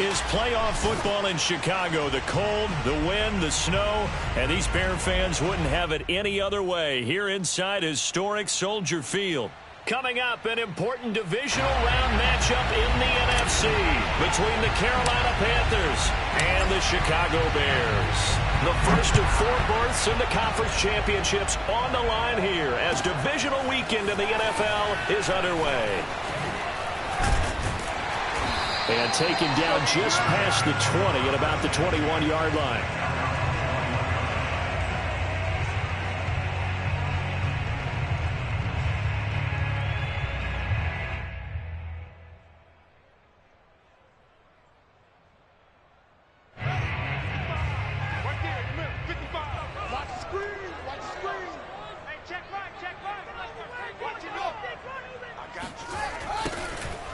is playoff football in Chicago. The cold, the wind, the snow, and these Bear fans wouldn't have it any other way here inside historic Soldier Field. Coming up, an important divisional round matchup in the NFC between the Carolina Panthers and the Chicago Bears. The first of 4 berths in the conference championships on the line here as divisional weekend in the NFL is underway. And taken down just past the 20 at about the 21-yard line.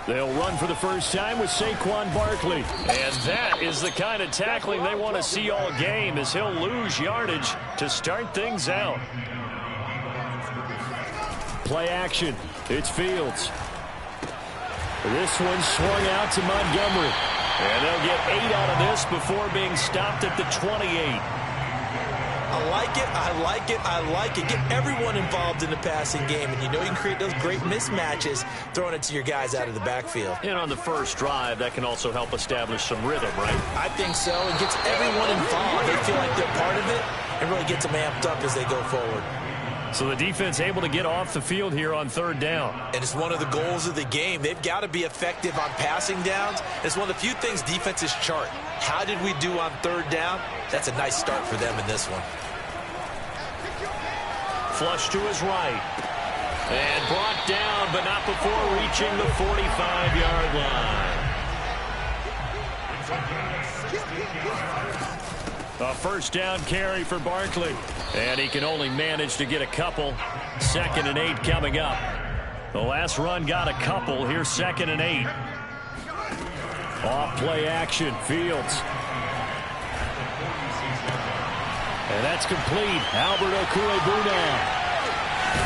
They'll run for the first time with Saquon Barkley. And that is the kind of tackling they want to see all game as he'll lose yardage to start things out. Play action. It's Fields. This one swung out to Montgomery. And they'll get 8 out of this before being stopped at the 28. I like it, I like it, I like it. Get everyone involved in the passing game, and you know you can create those great mismatches throwing it to your guys out of the backfield. And on the first drive, that can also help establish some rhythm, right? I think so. It gets everyone involved. They feel like they're part of it and really gets them amped up as they go forward. So the defense able to get off the field here on 3rd down. And it's one of the goals of the game. They've got to be effective on passing downs. It's one of the few things defenses chart. How did we do on 3rd down? That's a nice start for them in this one. Flush to his right. And brought down, but not before reaching the 45-yard line. A first down carry for Barkley. And he can only manage to get a couple. 2nd and 8 coming up. The last run got a couple. Here's 2nd and 8. Off play action. Fields. And that's complete. Albert Okwuegbunam.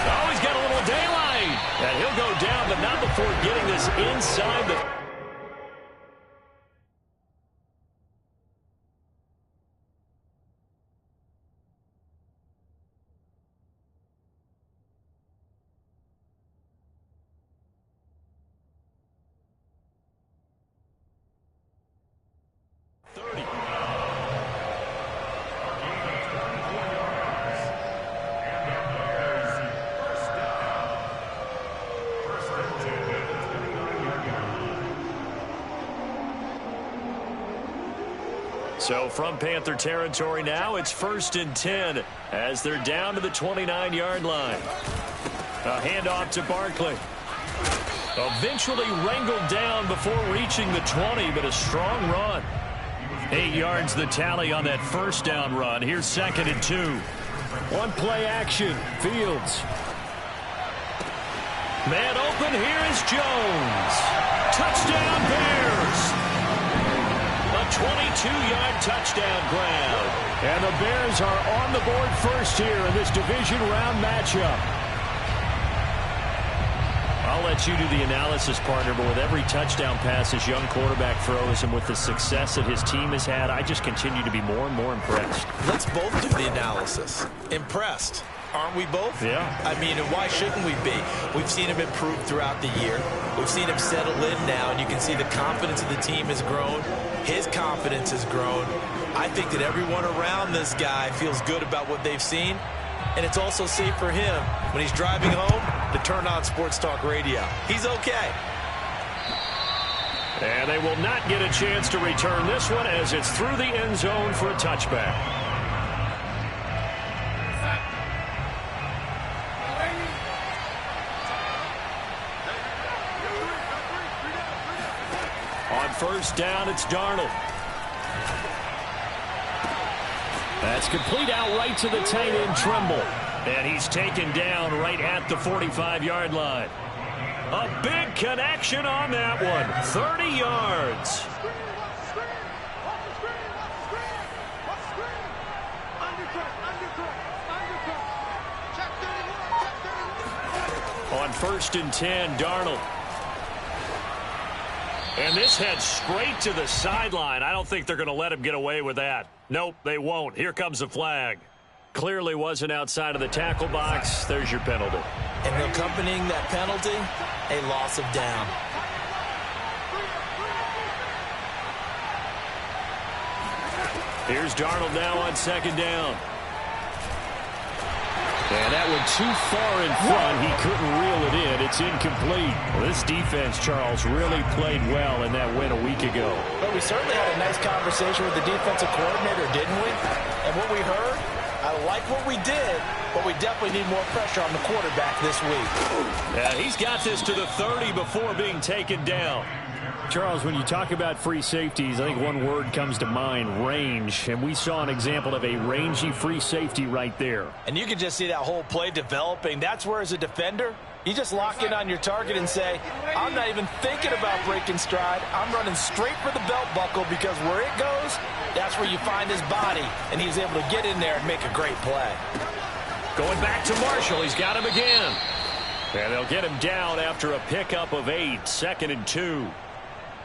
Oh, he's got a little daylight. And he'll go down, but not before getting this inside the... So from Panther territory now, it's 1st and 10 as they're down to the 29-yard line. A handoff to Barkley. Eventually wrangled down before reaching the 20, but a strong run. 8 yards the tally on that first down run. Here's 2nd and 2. One play action. Fields. Man open. Here is Jones. Touchdown Bears. A 22-yard touchdown grab. And the Bears are on the board first here in this division round matchup. I'll let you do the analysis, partner, but with every touchdown pass his young quarterback throws and with the success that his team has had, I just continue to be more and more impressed. Let's both do the analysis. Impressed. Aren't we both? Yeah. I mean, and why shouldn't we be? We've seen him improve throughout the year. We've seen him settle in now, and you can see the confidence of the team has grown. His confidence has grown. I think that everyone around this guy feels good about what they've seen, and it's also safe for him when he's driving home to turn on Sports Talk Radio. He's okay. And they will not get a chance to return this one as it's through the end zone for a touchback. First down, it's Darnold. That's complete out right to the tight end, Trimble. And he's taken down right at the 45-yard line. A big connection on that one. 30 yards. On 1st and 10, Darnold. And this heads straight to the sideline. I don't think they're going to let him get away with that. Nope, they won't. Here comes the flag. Clearly wasn't outside of the tackle box. There's your penalty. And accompanying that penalty, a loss of down. Here's Darnold now on second down. And that went too far in front. He couldn't reel it in. It's incomplete. Well, this defense, Charles, really played well in that win a week ago. But we certainly had a nice conversation with the defensive coordinator, didn't we? And what we heard, I like what we did, but we definitely need more pressure on the quarterback this week. Yeah, he's got this to the 30 before being taken down. Charles, when you talk about free safeties, I think one word comes to mind, range. And we saw an example of a rangy free safety right there. And you can just see that whole play developing. That's where, as a defender, you just lock in on your target and say, I'm not even thinking about breaking stride. I'm running straight for the belt buckle, because where it goes, that's where you find his body. And he's able to get in there and make a great play. Going back to Marshall. He's got him again. And they'll get him down after a pickup of 8, 2nd and 2.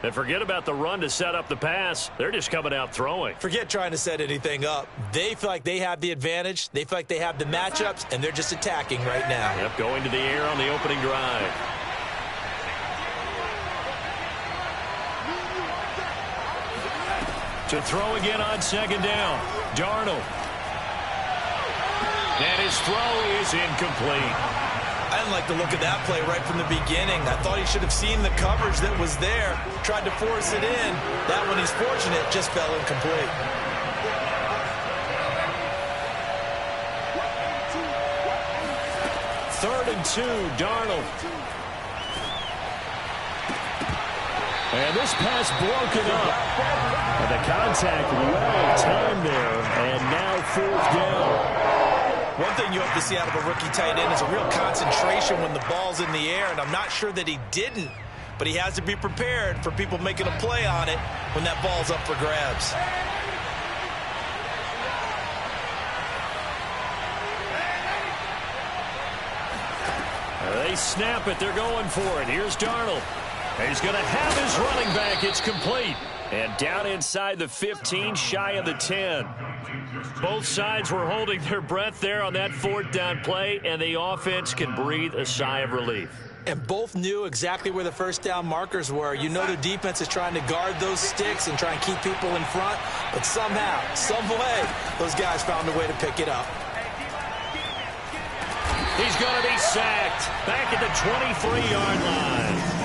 And forget about the run to set up the pass. They're just coming out throwing. Forget trying to set anything up. They feel like they have the advantage. They feel like they have the matchups, and they're just attacking right now. Yep, going to the air on the opening drive. To throw again on second down. Darnold. And his throw is incomplete. I didn't like the look of that play right from the beginning. I thought he should have seen the coverage that was there, tried to force it in. That one, he's fortunate, just fell incomplete. Third and 2, Darnold. And this pass broken up. And the contact well timed there, and now 4th down. One thing you hope to see out of a rookie tight end is a real concentration when the ball's in the air, and I'm not sure that he didn't, but he has to be prepared for people making a play on it when that ball's up for grabs. They snap it. They're going for it. Here's Darnold. He's going to have his running back. It's complete. And down inside the 15, shy of the 10. Both sides were holding their breath there on that 4th down play, and the offense can breathe a sigh of relief. And both knew exactly where the first down markers were. You know the defense is trying to guard those sticks and try and keep people in front, but somehow, some way, those guys found a way to pick it up. He's going to be sacked back at the 23-yard line.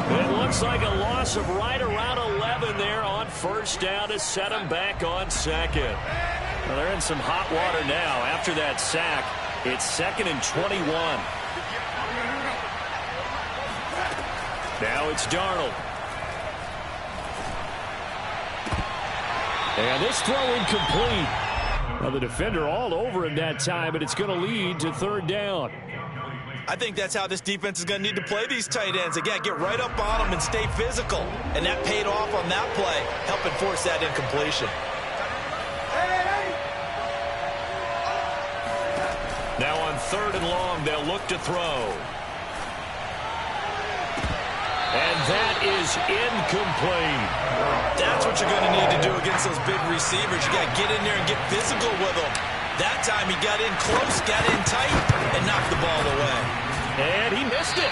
It looks like a loss of right around 11 there on first down to set him back on second. Well, they're in some hot water now. After that sack, it's 2nd and 21. Now it's Darnold. And this throw incomplete. Well, the defender all over him that time, but it's going to lead to 3rd down. I think that's how this defense is going to need to play these tight ends. Again, get right up on them and stay physical. And that paid off on that play, helping force that incompletion. Now on 3rd and long, they'll look to throw. And that is incomplete. That's what you're going to need to do against those big receivers. You got to get in there and get physical with them. That time he got in close, got in tight, and knocked the ball away. And he missed it.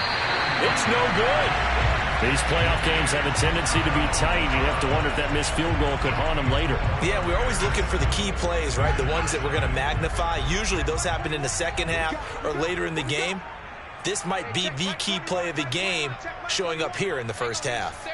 It's no good. These playoff games have a tendency to be tight. You have to wonder if that missed field goal could haunt him later. Yeah, we're always looking for the key plays, right? The ones that we're going to magnify. Usually those happen in the second half or later in the game. This might be the key play of the game showing up here in the first half.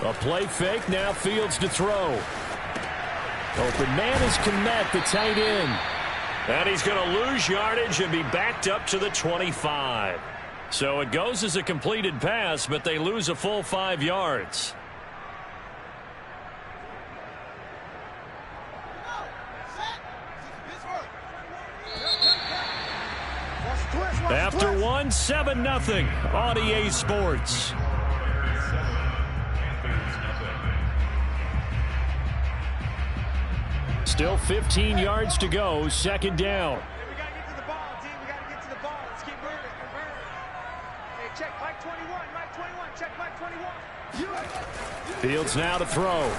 A play fake, now Fields to throw. Open man is Kmet, the tight end. And he's going to lose yardage and be backed up to the 25. So it goes as a completed pass, but they lose a full 5 yards. After one. won 7-0 on EA Sports. Still 15 yards to go, second down. We got to get to the ball, team. We got to get to the ball. Let's keep moving. Hey, check Mike 21. Mike 21. Check Mike 21. Fields now to throw.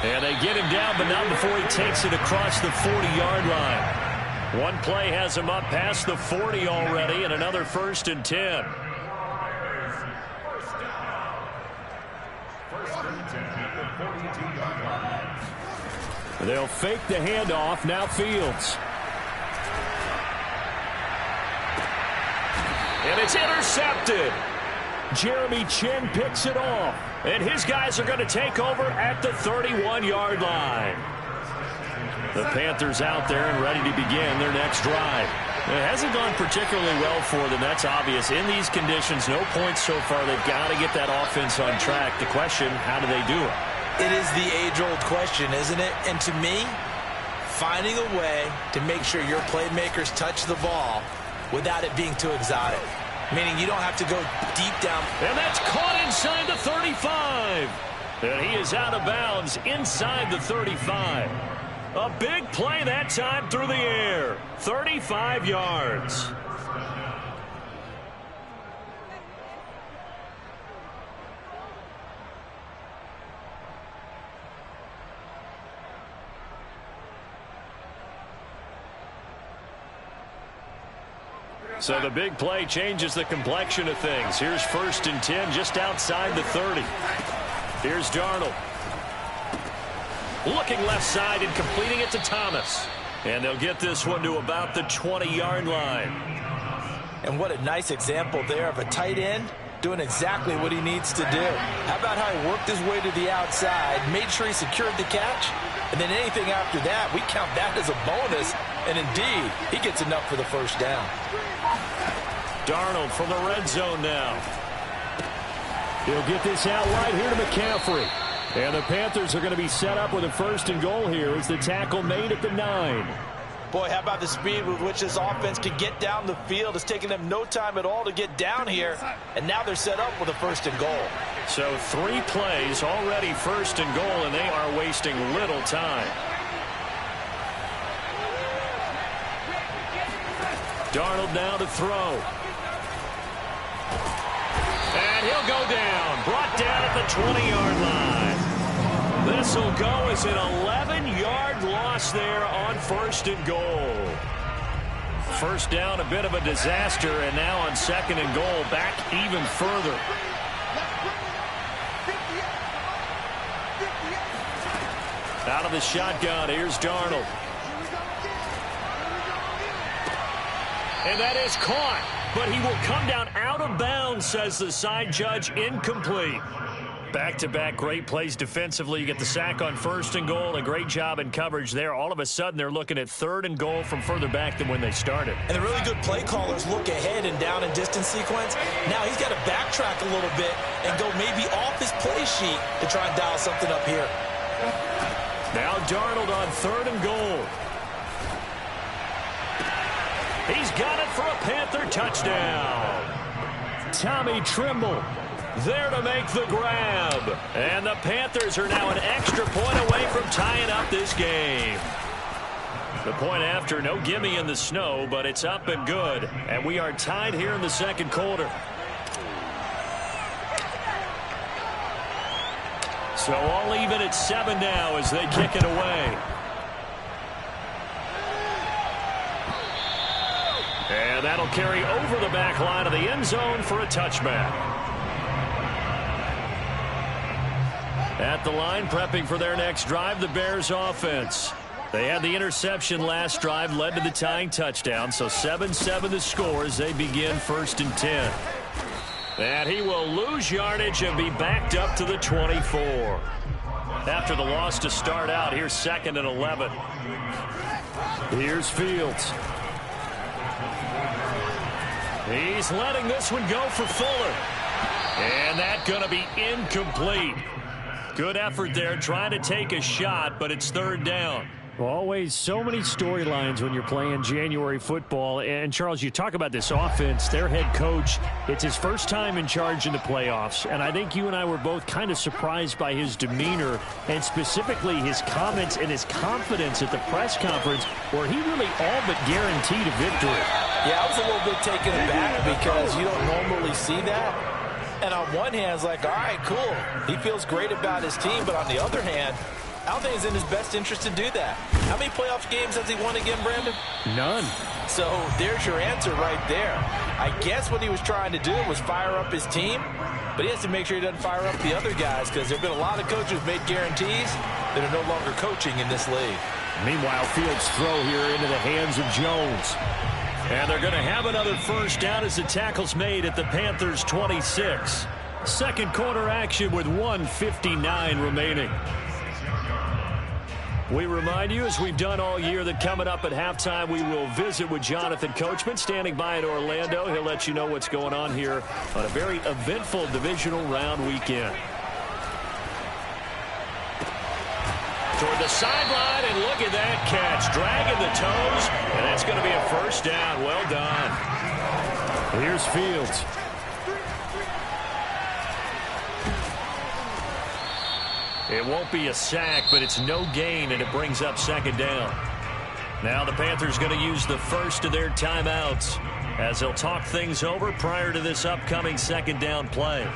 And they get him down, but not before he takes it across the 40-yard line. One play has him up past the 40 already, and another 1st and 10. They'll fake the handoff. Now Fields. And it's intercepted. Jeremy Chin picks it off. And his guys are going to take over at the 31-yard line. The Panthers out there and ready to begin their next drive. It hasn't gone particularly well for them. That's obvious. In these conditions, no points so far. They've got to get that offense on track. The question, how do they do it? It is the age-old question, isn't it? And to me, finding a way to make sure your playmakers touch the ball without it being too exotic. Meaning you don't have to go deep down. And that's caught inside the 35. And he is out of bounds inside the 35. A big play that time through the air. 35 yards. So the big play changes the complexion of things. Here's 1st and 10 just outside the 30. Here's Darnold. Looking left side and completing it to Thomas. And they'll get this one to about the 20-yard line. And what a nice example there of a tight end doing exactly what he needs to do. How about how he worked his way to the outside, made sure he secured the catch, and then anything after that, we count that as a bonus. And indeed, he gets enough for the 1st down. Darnold from the red zone now. He'll get this out right here to McCaffrey. And the Panthers are going to be set up with a 1st and goal here as the tackle made at the 9. Boy, how about the speed with which this offense can get down the field? It's taken them no time at all to get down here. And now they're set up with a 1st and goal. So 3 plays already 1st and goal, and they are wasting little time. Darnold now to throw. And he'll go down. Brought down at the 20-yard line. This will go as an 11-yard loss there on 1st and goal. 1st down, a bit of a disaster, and now on 2nd and goal, back even further. Out of the shotgun, here's Darnold. And that is caught, but he will come down out of bounds, says the side judge, incomplete. Back-to-back great plays defensively. You get the sack on 1st and goal. A great job in coverage there. All of a sudden, they're looking at 3rd and goal from further back than when they started. And the really good play callers look ahead and down and distance sequence. Now he's got to backtrack a little bit and go maybe off his play sheet to try and dial something up here. Now Darnold on 3rd and goal. He's got it for a Panther touchdown. Tommy Tremble there to make the grab. And the Panthers are now an extra point away from tying up this game. The point after, no gimme in the snow, but it's up and good. And we are tied here in the 2nd quarter. So all even at 7 now as they kick it away. And that'll carry over the back line of the end zone for a touchback. At the line, prepping for their next drive, the Bears offense. They had the interception last drive, led to the tying touchdown, so 7-7 the score as they begin 1st and 10. And he will lose yardage and be backed up to the 24. After the loss to start out, here's 2nd and 11. Here's Fields. He's letting this one go for Fuller. And that's going to be incomplete. Good effort there trying to take a shot, but it's 3rd down. Always so many storylines when you're playing January football. And, Charles, you talk about this offense, their head coach, it's his first time in charge in the playoffs. And I think you and I were both kind of surprised by his demeanor and specifically his comments and his confidence at the press conference where he really all but guaranteed a victory. Yeah, I was a little bit taken aback because you don't normally see that. And on one hand, it's like, all right, cool. He feels great about his team. But on the other hand, I don't think it's in his best interest to do that. How many playoff games has he won again, Brandon? None. So there's your answer right there. I guess what he was trying to do was fire up his team, but he has to make sure he doesn't fire up the other guys because there have been a lot of coaches who've made guarantees that are no longer coaching in this league. Meanwhile, Fields' throw here into the hands of Jones. And they're going to have another first down as the tackle's made at the Panthers' 26. Second quarter action with 1:59 remaining. We remind you, as we've done all year, that coming up at halftime, we will visit with Jonathan Coachman, standing by in Orlando. He'll let you know what's going on here on a very eventful divisional round weekend. Toward the sideline, and look at that catch. Dragging the toes, and that's going to be a first down. Well done. Here's Fields. It won't be a sack, but it's no gain, and it brings up second down. Now the Panthers going to use the first of their timeouts as they'll talk things over prior to this upcoming second down play.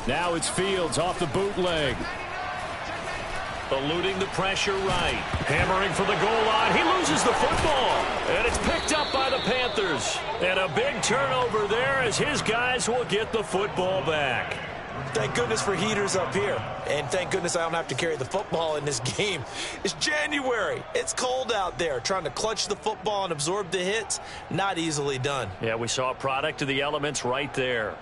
Now it's Fields off the bootleg. Eluding the pressure right. Hammering for the goal line. He loses the football. And it's picked up by the Panthers. And a big turnover there as his guys will get the football back. Thank goodness for heaters up here. And thank goodness I don't have to carry the football in this game. It's January. It's cold out there. Trying to clutch the football and absorb the hits, not easily done. Yeah, we saw a product of the elements right there.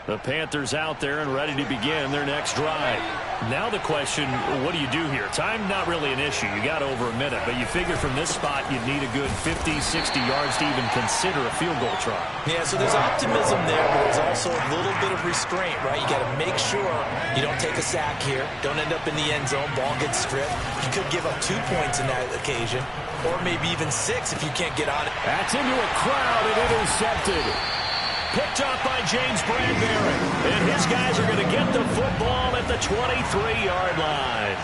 The Panthers out there and ready to begin their next drive. Now the question, what do you do here? Time not really an issue. You got over a minute, but you figure from this spot you'd need a good 50, 60 yards to even consider a field goal try. Yeah, so there's optimism there, but there's also a little bit of restraint, right? You got to make sure you don't take a sack here. Don't end up in the end zone. Ball gets stripped. You could give up 2 points in that occasion, or maybe even 6 if you can't get on it. That's into a crowd and intercepted. Picked up by James Bradbury. And his guys are going to get the football at the 23-yard line.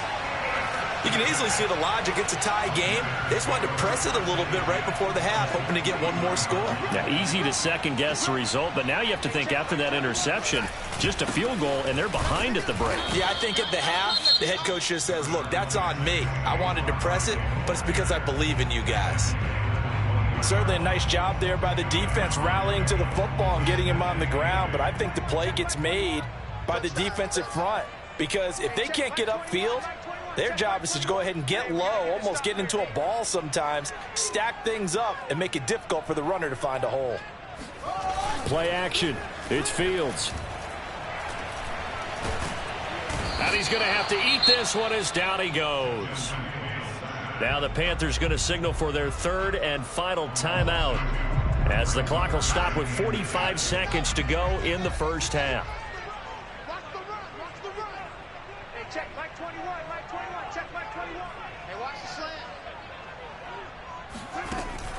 You can easily see the logic. It's a tie game. They just wanted to press it a little bit right before the half, hoping to get one more score. Now, easy to second-guess the result, but now you have to think after that interception, just a field goal, and they're behind at the break. Yeah, I think at the half, the head coach just says, look, that's on me. I wanted to press it, but it's because I believe in you guys. Certainly a nice job there by the defense rallying to the football and getting him on the ground, but I think the play gets made by the defensive front because if they can't get upfield, their job is to go ahead and get low, almost get into a ball sometimes, stack things up, and make it difficult for the runner to find a hole. Play action. It's Fields. And he's going to have to eat this one as down he goes. Now the Panthers going to signal for their third and final timeout as the clock will stop with 45 seconds to go in the first half. Watch the run, watch the run. Hey, check Mike 21, Mike 21, check Mike 21. Hey, watch the slant.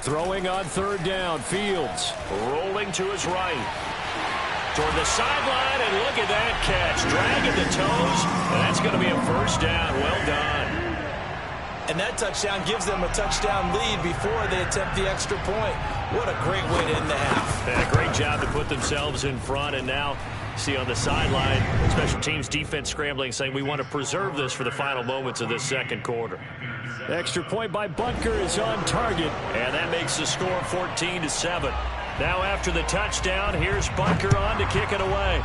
Throwing on third down, Fields rolling to his right. Toward the sideline, and look at that catch. Dragging the toes, and that's going to be a first down. Well done. And that touchdown gives them a touchdown lead before they attempt the extra point. What a great way to end the half. And a great job to put themselves in front. And now, see on the sideline, special teams defense scrambling, saying we want to preserve this for the final moments of this second quarter. Extra point by Butker is on target. And that makes the score 14-7. Now after the touchdown, here's Butker on to kick it away.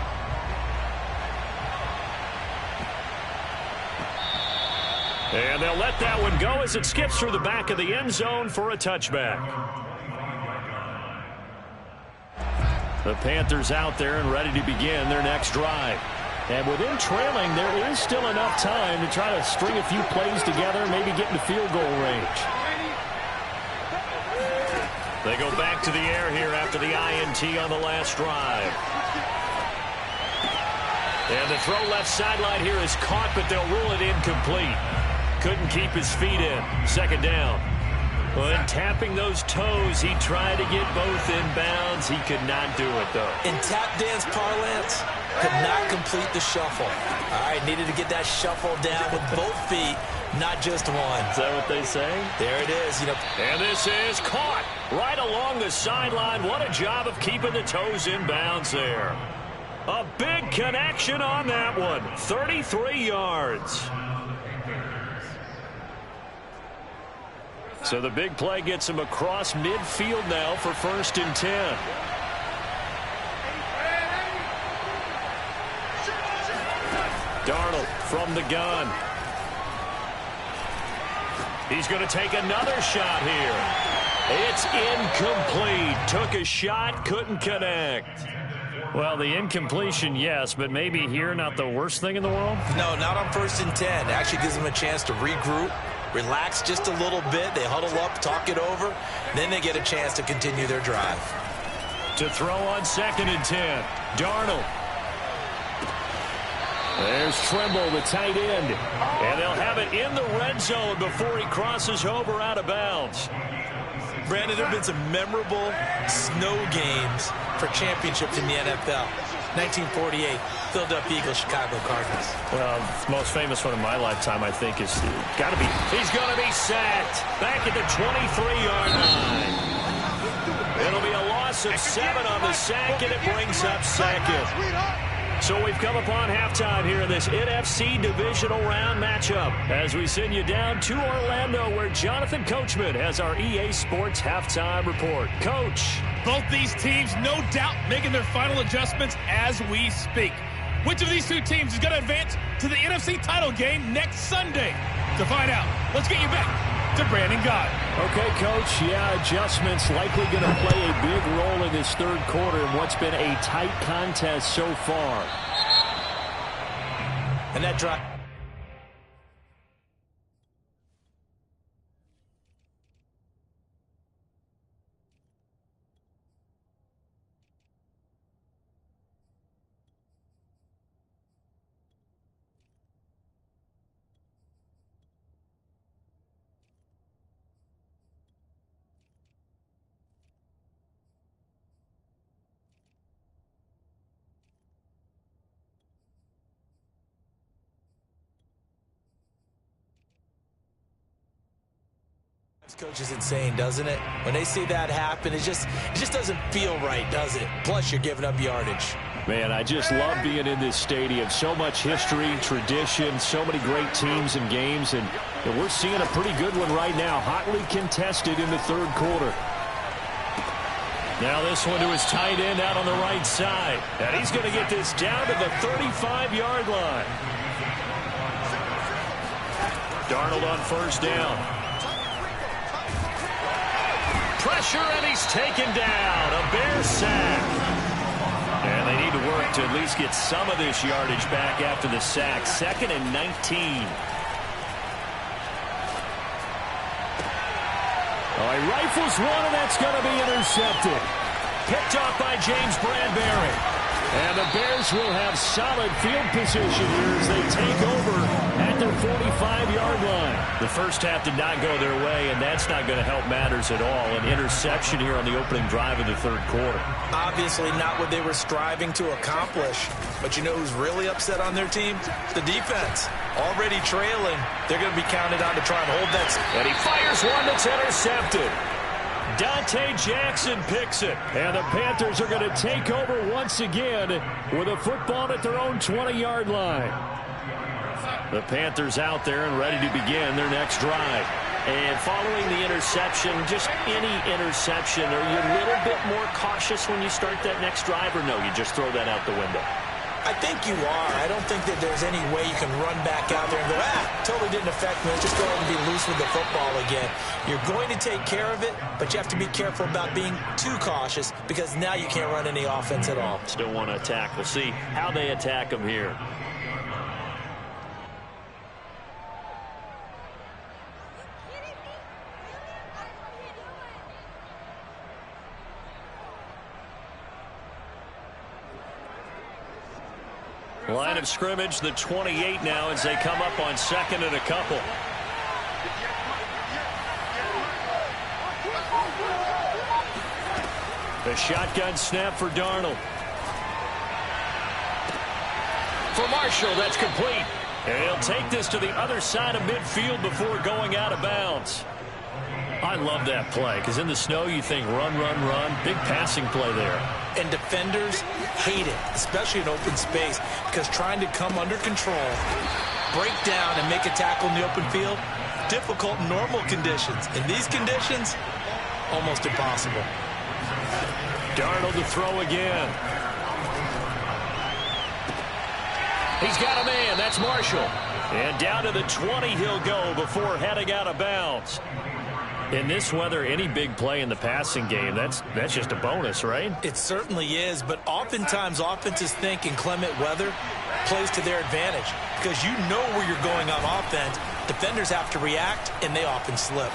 And they'll let that one go as it skips through the back of the end zone for a touchback. The Panthers out there and ready to begin their next drive. And within trailing, there is still enough time to try to string a few plays together, maybe get into field goal range. They go back to the air here after the INT on the last drive. And the throw left sideline here is caught, but they'll rule it incomplete. Couldn't keep his feet in. Second down. When tapping those toes, he tried to get both in bounds. He could not do it, though. In tap dance parlance, could not complete the shuffle. All right, needed to get that shuffle down with both feet, not just one. Is that what they say? There it is. And this is caught right along the sideline. What a job of keeping the toes in bounds there. A big connection on that one. 33 yards. So the big play gets him across midfield now for 1st and 10. Darnold from the gun. He's going to take another shot here. It's incomplete. Took a shot, couldn't connect. Well, the incompletion, yes, but maybe here not the worst thing in the world? No, not on 1st and 10. Actually gives them a chance to regroup, relax just a little bit. They huddle up, talk it over. Then they get a chance to continue their drive. To throw on 2nd and 10. Darnold. There's Trimble, the tight end. And they'll have it in the red zone before he crosses over out of bounds. Brandon, there have been some memorable snow games for championships in the NFL. 1948, Philadelphia Eagles, Chicago Cardinals. Well, the most famous one in my lifetime, I think, is got to be. He's going to be sacked back at the 23-yard line. It'll be a loss of 7 on the sack, and it brings up 2nd. So we've come upon halftime here in this NFC divisional round matchup as we send you down to Orlando where Jonathan Coachman has our EA Sports halftime report. Coach. Both these teams, no doubt, making their final adjustments as we speak. Which of these two teams is going to advance to the NFC title game next Sunday? To find out, let's get you back to Brandon Gott. Okay, Coach. Yeah, adjustments likely going to play a big role in this 3rd quarter in what's been a tight contest so far. And that drive. This coach is insane, doesn't it? When they see that happen, it just doesn't feel right, does it? Plus, you're giving up yardage. Man, I just love being in this stadium. So much history, tradition, so many great teams and games, and we're seeing a pretty good one right now, hotly contested in the 3rd quarter. Now this one to his tight end out on the right side, and he's going to get this down to the 35-yard line. Darnold on 1st down. Pressure, and he's taken down. A Bear sack. And they need to work to at least get some of this yardage back after the sack. 2nd and 19. Oh, he rifles one, and that's going to be intercepted. Picked off by James Bradbury. And the Bears will have solid field position here as they take over at their 45-yard line. The first half did not go their way, and that's not going to help matters at all. An interception here on the opening drive of the 3rd quarter. Obviously not what they were striving to accomplish. But you know who's really upset on their team? The defense. Already trailing. They're going to be counted on to try and hold that. And he fires one that's intercepted. Dante Jackson picks it. And the Panthers are going to take over once again with a football at their own 20-yard line. The Panthers out there and ready to begin their next drive. And following the interception, just any interception, are you a little bit more cautious when you start that next drive, or no, you just throw that out the window? I think you are. I don't think that there's any way you can run back out there and go, totally didn't affect me. Let's just go ahead and be loose with the football again. You're going to take care of it, but you have to be careful about being too cautious because now you can't run any offense at all. Still want to attack. We'll see how they attack them here. Line of scrimmage, the 28 now as they come up on second and a couple. The shotgun snap for Darnold. For Marshall, that's complete. And he'll take this to the other side of midfield before going out of bounds. I love that play because in the snow you think run, run, run. Big passing play there. And defenders hate it, especially in open space, because trying to come under control, break down, and make a tackle in the open field, difficult in normal conditions. In these conditions, almost impossible. Darnold to throw again. He's got a man. That's Marshall. And down to the 20 he'll go before heading out of bounds. In this weather, any big play in the passing game, that's just a bonus, right? It certainly is, but oftentimes offenses think inclement weather plays to their advantage because you know where you're going on offense. Defenders have to react, and they often slip.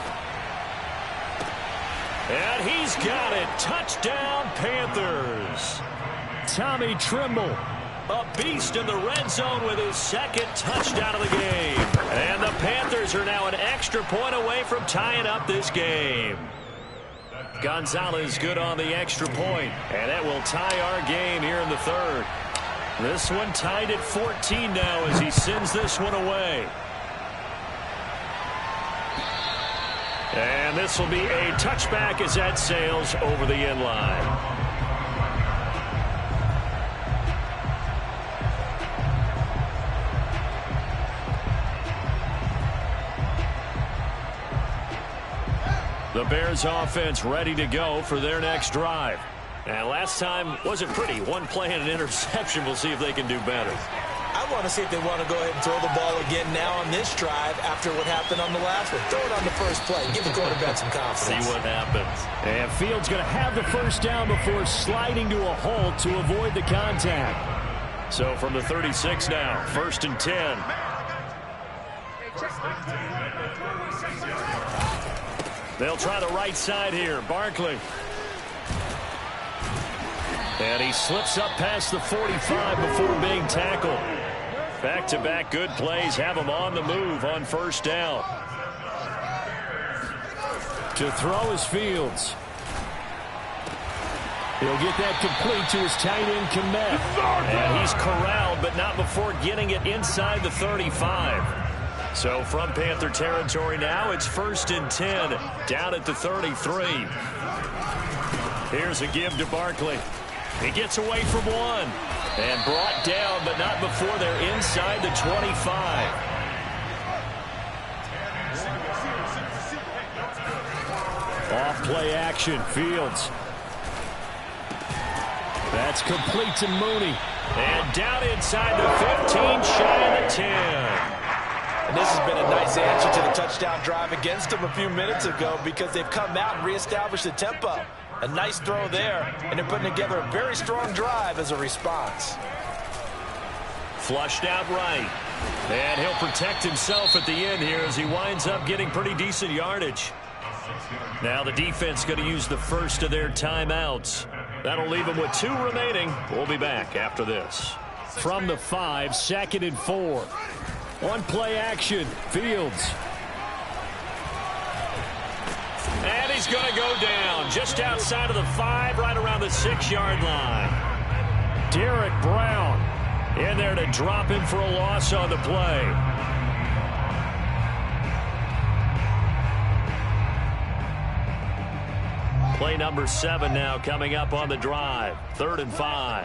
And he's got it. Touchdown, Panthers. Tommy Trimble, a beast in the red zone with his second touchdown of the game. And the Panthers are now an extra point away from tying up this game. Gonzalez good on the extra point, and that will tie our game here in the third. This one tied at 14 now as he sends this one away. And this will be a touchback as that sails over the end line. The Bears offense ready to go for their next drive. And last time wasn't pretty. One play and an interception. We'll see if they can do better. I want to see if they want to go ahead and throw the ball again now on this drive after what happened on the last one. Throw it on the first play. Give the quarterback some confidence. See what happens. And Fields going to have the first down before sliding to a halt to avoid the contact. So from the 36 now, 1st and 10. They'll try the right side here. Barkley. And he slips up past the 45 before being tackled. Back-to-back good plays have him on the move on first down. To throw is Fields. He'll get that complete to his tight end, Kmet. And he's corralled, but not before getting it inside the 35. So from Panther territory now, it's 1st and 10, down at the 33. Here's a give to Barkley. He gets away from one and brought down, but not before they're inside the 25. Off play action, Fields. That's complete to Mooney. And down inside the 15, shy of the 10. And this has been a nice answer to the touchdown drive against them a few minutes ago because they've come out and reestablished the tempo. A nice throw there, and they're putting together a very strong drive as a response. Flushed out right. And he'll protect himself at the end here as he winds up getting pretty decent yardage. Now the defense going to use the first of their timeouts. That'll leave them with 2 remaining. We'll be back after this. From the 5, 2nd and 4. On play action, Fields. And he's going to go down just outside of the 5, right around the 6-yard line. Derek Brown in there to drop him for a loss on the play. Play number 7 now coming up on the drive. 3rd and 5.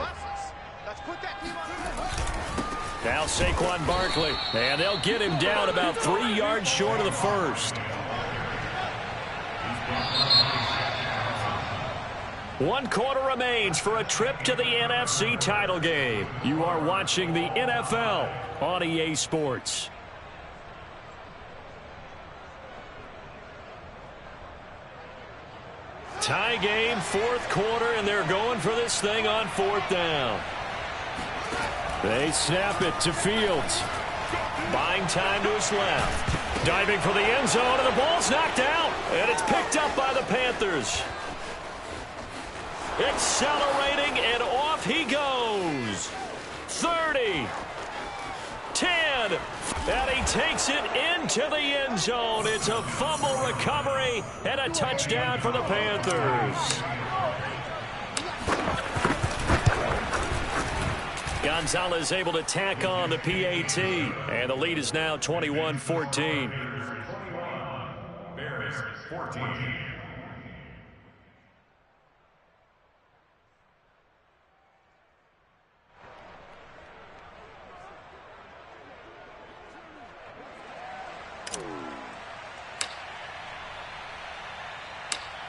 Now Saquon Barkley. And they'll get him down about 3 yards short of the first. 1 quarter remains for a trip to the NFC title game. You are watching the NFL on EA Sports. Tie game, 4th quarter, and they're going for this thing on 4th down. They snap it to Fields. Buying time to his left. Diving for the end zone, and the ball's knocked out. And it's picked up by the Panthers. Accelerating, and off he goes. 30. 10. And he takes it into the end zone. It's a fumble recovery and a touchdown for the Panthers. Gonzalez able to tack on the PAT. And the lead is now 21-14. Bears 14.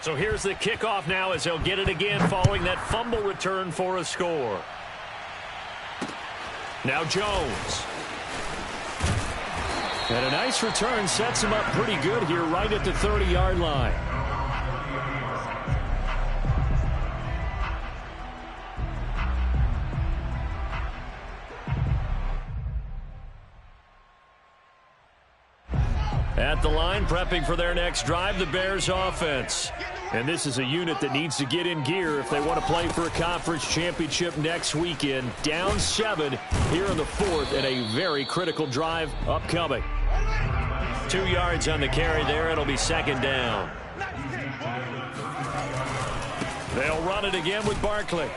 So here's the kickoff now as they'll get it again following that fumble return for a score. Now Jones. And a nice return sets him up pretty good here right at the 30-yard line. At the line, prepping for their next drive, the Bears offense. And this is a unit that needs to get in gear if they want to play for a conference championship next weekend. Down 7 here in the 4th and a very critical drive upcoming. 2 yards on the carry there. It'll be second down. They'll run it again with Barkley.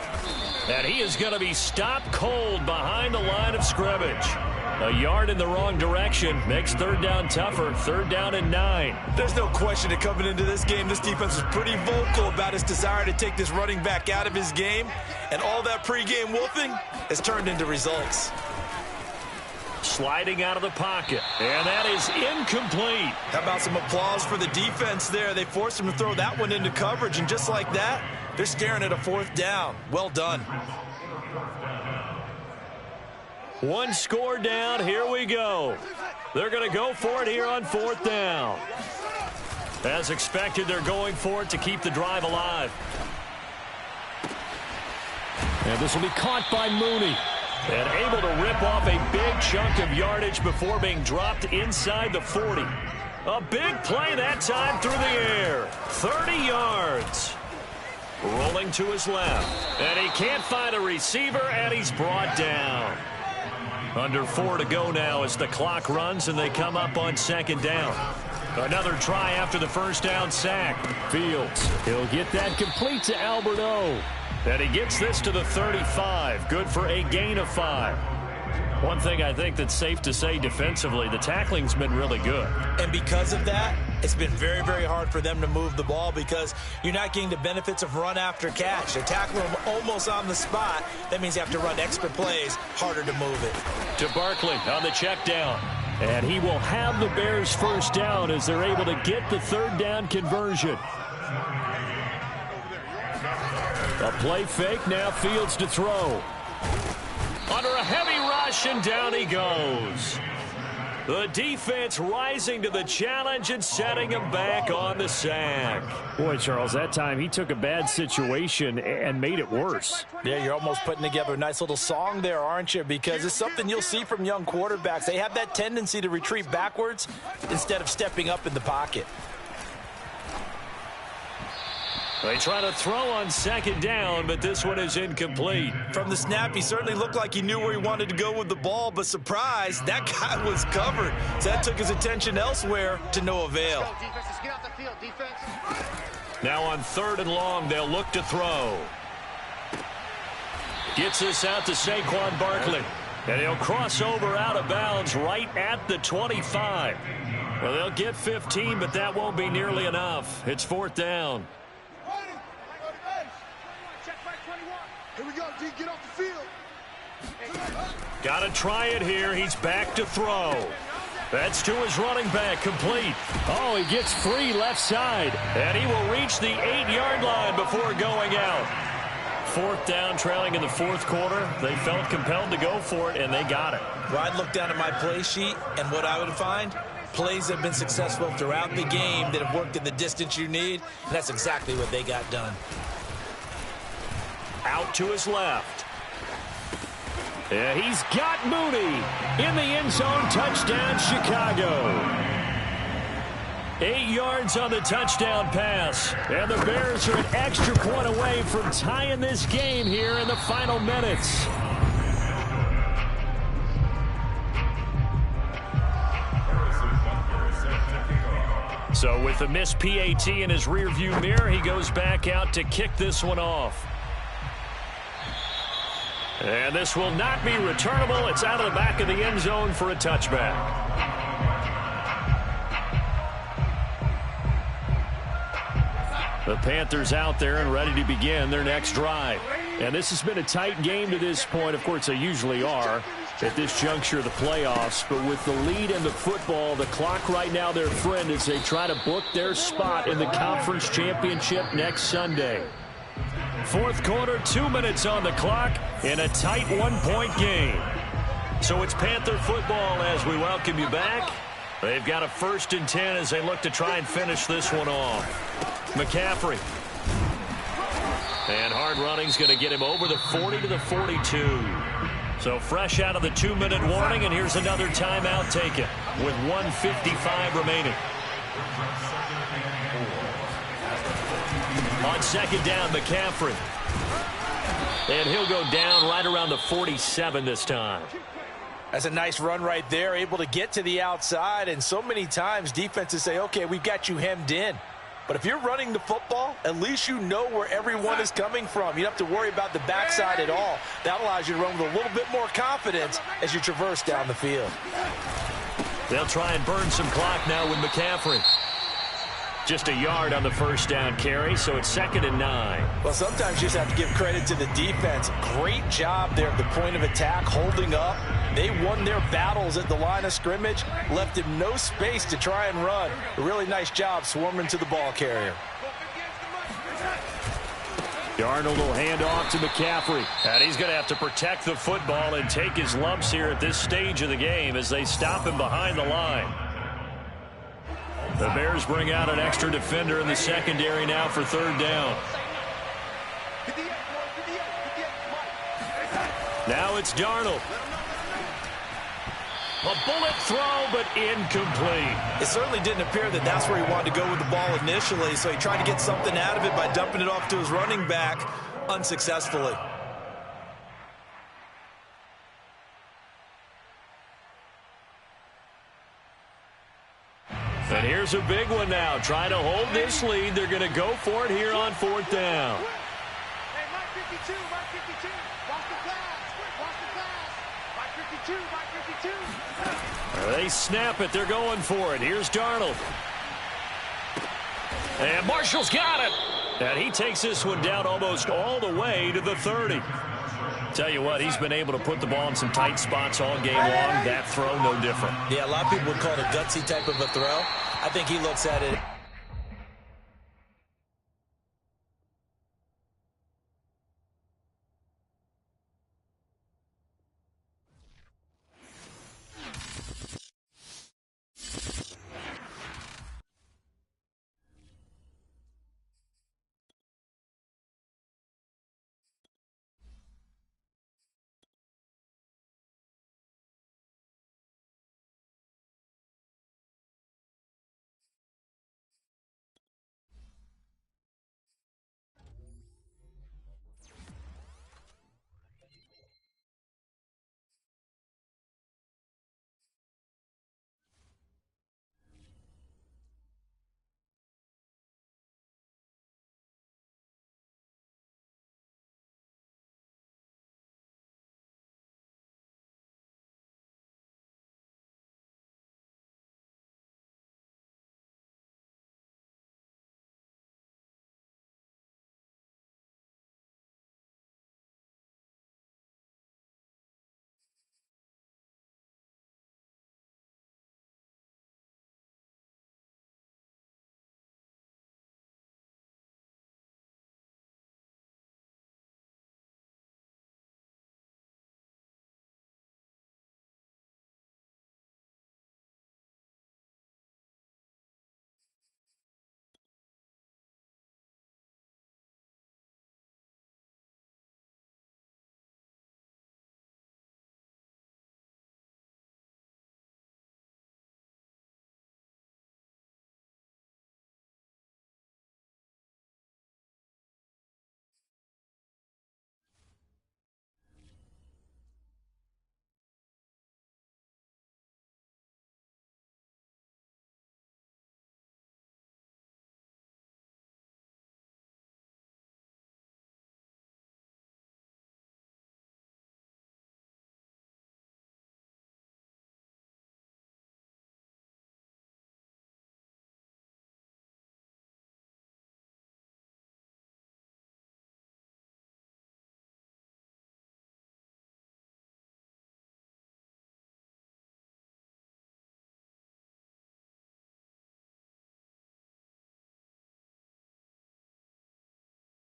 And he is going to be stopped cold behind the line of scrimmage. A yard in the wrong direction makes third down tougher. Third down and 9. There's no question that coming into this game, this defense was pretty vocal about its desire to take this running back out of his game. And all that pregame wolfing has turned into results. Sliding out of the pocket. And that is incomplete. How about some applause for the defense there? They forced him to throw that one into coverage. And just like that, they're staring at a fourth down. Well done. One score down. Here we go. They're going to go for it here on fourth down. As expected, they're going for it to keep the drive alive. And this will be caught by Mooney. And able to rip off a big chunk of yardage before being dropped inside the 40. A big play that time through the air. 30 yards. Rolling to his left. And he can't find a receiver, and he's brought down. Under 4 to go now as the clock runs and they come up on second down. Another try after the first down sack. Fields, he'll get that complete to Albert O. And he gets this to the 35. Good for a gain of 5. One thing I think that's safe to say defensively, the tackling's been really good. And because of that, it's been very, very hard for them to move the ball because you're not getting the benefits of run after catch. They're tackling them almost on the spot. That means you have to run extra plays, harder to move it. To Barkley on the check down. And he will have the Bears first down as they're able to get the third down conversion. A play fake, now Fields to throw. Under a heavy rush, and down he goes. The defense rising to the challenge and setting him back on the sack. Boy, Charles, that time he took a bad situation and made it worse. Yeah, you're almost putting together a nice little song there, aren't you? Because it's something you'll see from young quarterbacks. They have that tendency to retreat backwards instead of stepping up in the pocket. They try to throw on second down, but this one is incomplete. From the snap, he certainly looked like he knew where he wanted to go with the ball, but surprise, that guy was covered. So that took his attention elsewhere to no avail. Now on third and long, they'll look to throw. Gets this out to Saquon Barkley. And he'll cross over out of bounds right at the 25. Well, they'll get 15, but that won't be nearly enough. It's fourth down. Here we go, D. Get off the field. Got to try it here. He's back to throw. That's to his running back, complete. Oh, he gets free left side. And he will reach the 8-yard line before going out. Fourth down, trailing in the fourth quarter. They felt compelled to go for it, and they got it. Well, I'd look down at my play sheet, and what I would find, plays have been successful throughout the game that have worked in the distance you need, and that's exactly what they got done. Out to his left. Yeah, he's got Mooney in the end zone. Touchdown, Chicago. 8 yards on the touchdown pass. And the Bears are an extra point away from tying this game here in the final minutes. So with the missed PAT in his rearview mirror, he goes back out to kick this one off. And this will not be returnable. It's out of the back of the end zone for a touchback. The Panthers out there and ready to begin their next drive. And this has been a tight game to this point. Of course, they usually are at this juncture of the playoffs. But with the lead in the football, the clock right now their friend as they try to book their spot in the conference championship next Sunday. Fourth quarter, 2 minutes on the clock in a tight one-point game. So it's Panther football as we welcome you back. They've got a 1st and 10 as they look to try and finish this one off. McCaffrey. And hard running's going to get him over the 40 to the 42. So fresh out of the 2-minute warning, and here's another timeout taken with 1:55 remaining. On 2nd down, McCaffrey. And he'll go down right around the 47 this time. That's a nice run right there, able to get to the outside. And so many times defenses say, okay, we've got you hemmed in. But if you're running the football, at least you know where everyone is coming from. You don't have to worry about the backside at all. That allows you to run with a little bit more confidence as you traverse down the field. They'll try and burn some clock now with McCaffrey. Just a yard on the 1st down carry, so it's 2nd and 9. Well, sometimes you just have to give credit to the defense. Great job there at the point of attack, holding up. They won their battles at the line of scrimmage, left him no space to try and run. A really nice job swarming to the ball carrier. Darnold will hand off to McCaffrey. And he's going to have to protect the football and take his lumps here at this stage of the game as they stop him behind the line. The Bears bring out an extra defender in the secondary now for 3rd down. Now it's Darnold. A bullet throw, but incomplete. It certainly didn't appear that that's where he wanted to go with the ball initially, so he tried to get something out of it by dumping it off to his running back unsuccessfully. And here's a big one now. Trying to hold this lead. They're going to go for it here on 4th down. Hey, Mike 52, Mike 52. Watch the pass. Watch the pass. Mike 52, Mike 52. They snap it. They're going for it. Here's Darnold. And Marshall's got it. And he takes this one down almost all the way to the 30. Tell you what, he's been able to put the ball in some tight spots all game long. That throw, no different. Yeah, a lot of people would call it a gutsy type of a throw. I think he looks at it